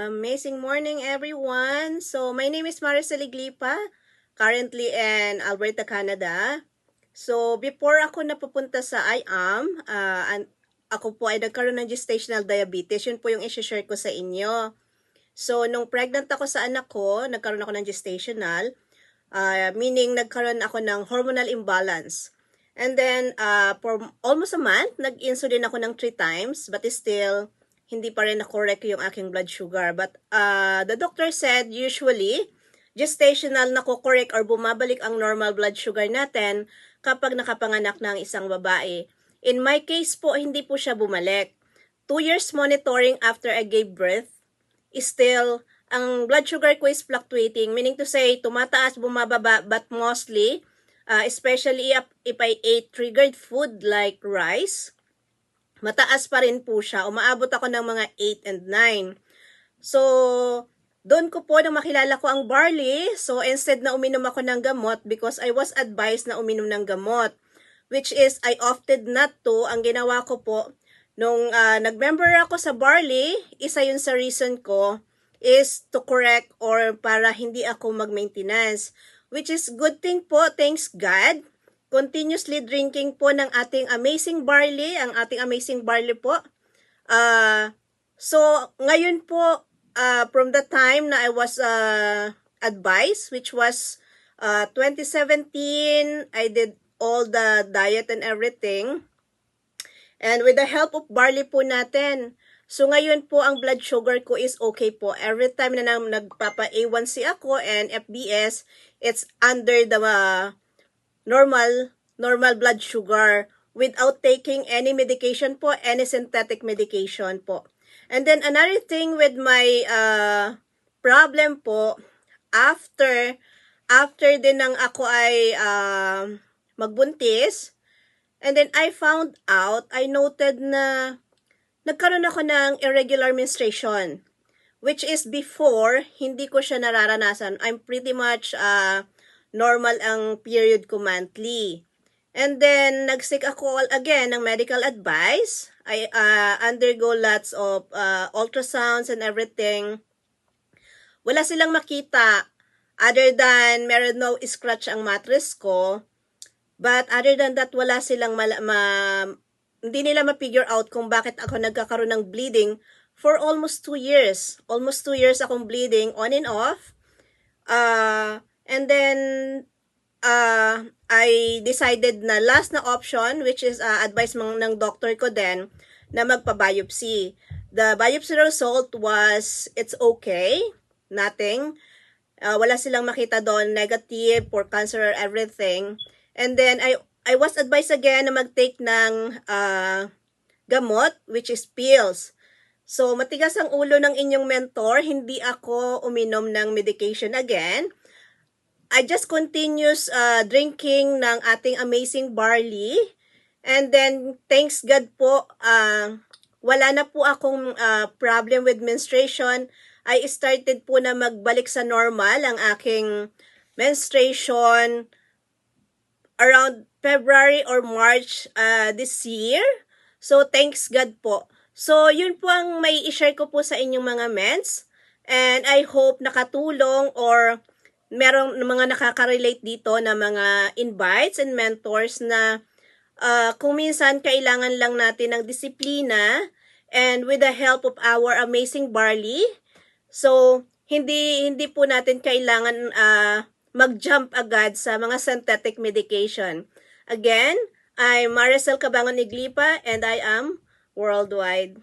Amazing morning, everyone. So, my name is Maricel Iglipa, currently in Alberta, Canada. So, before ako napupunta sa IAM, ako po ay nagkaroon ng gestational diabetes. Yun po yung isi-share ko sa inyo. So, nung pregnant ako sa anak ko, nagkaroon ako ng gestational, meaning nagkaroon ako ng hormonal imbalance. And then, for almost a month, nag-insulin ako ng 3 times, but still, hindi pa rin na-correct yung aking blood sugar. But the doctor said, usually, gestational nako-correct or bumabalik ang normal blood sugar natin kapag nakapanganak na ang isang babae. In my case po, hindi po siya bumalik. 2 years monitoring after I gave birth, still, ang blood sugar ko is fluctuating, meaning to say, tumataas, bumababa, but mostly, especially if I ate triggered food like rice, mataas pa rin po siya. Umaabot ako ng mga 8 and 9. So, doon ko po nang makilala ko ang barley. So, instead na uminom ako ng gamot, because I was advised na uminom ng gamot, which is I opted not to. Ang ginawa ko po, nung nag-member ako sa barley, isa yun sa reason ko is to correct or para hindi ako mag-maintenance. Which is good thing po, thanks God. Continuously drinking po ng ating amazing barley, ang ating amazing barley po. So, ngayon po, from the time na I was advised, which was 2017, I did all the diet and everything. And with the help of barley po natin, so ngayon po ang blood sugar ko is okay po. Every time na nagpapa A1C ako and FBS, it's under the normal blood sugar without taking any medication po, any synthetic medication po. And then another thing with my problem po, after din ng ako ay magbuntis, and then I found out, I noted na nagkaroon ako ng irregular menstruation, which is before, hindi ko siya nararanasan. I'm pretty much normal ang period ko monthly. And then, nag-seek ako again ng medical advice. I undergo lots of ultrasounds and everything. Wala silang makita other than meron no scratch ang mattress ko. But other than that, wala silang hindi nila ma-figure out kung bakit ako nagkakaroon ng bleeding for almost 2 years. Almost 2 years akong bleeding on and off. And then, I decided na last na option, which is advice ng doctor ko din, na magpa-biopsy. The biopsy result was, it's okay, nothing. Wala silang makita doon, negative for cancer or everything. And then, I was advised again na mag-take ng gamot, which is pills. So, matigas ang ulo ng inyong mentor, hindi ako uminom ng medication again. I just continues drinking ng ating amazing barley. And then, thanks God po, wala na po akong problem with menstruation. I started po na magbalik sa normal ang aking menstruation around February or March this year. So, thanks God po. So, yun po ang may i-share ko po sa inyong mga mens. And I hope nakatulong or merong mga nakaka-relate dito na mga invites and mentors na kung minsan kailangan lang natin ng disiplina and with the help of our amazing barley. So, hindi po natin kailangan mag-jump agad sa mga synthetic medication. Again, I'm Maricel Cabangon Iglipa and I am worldwide.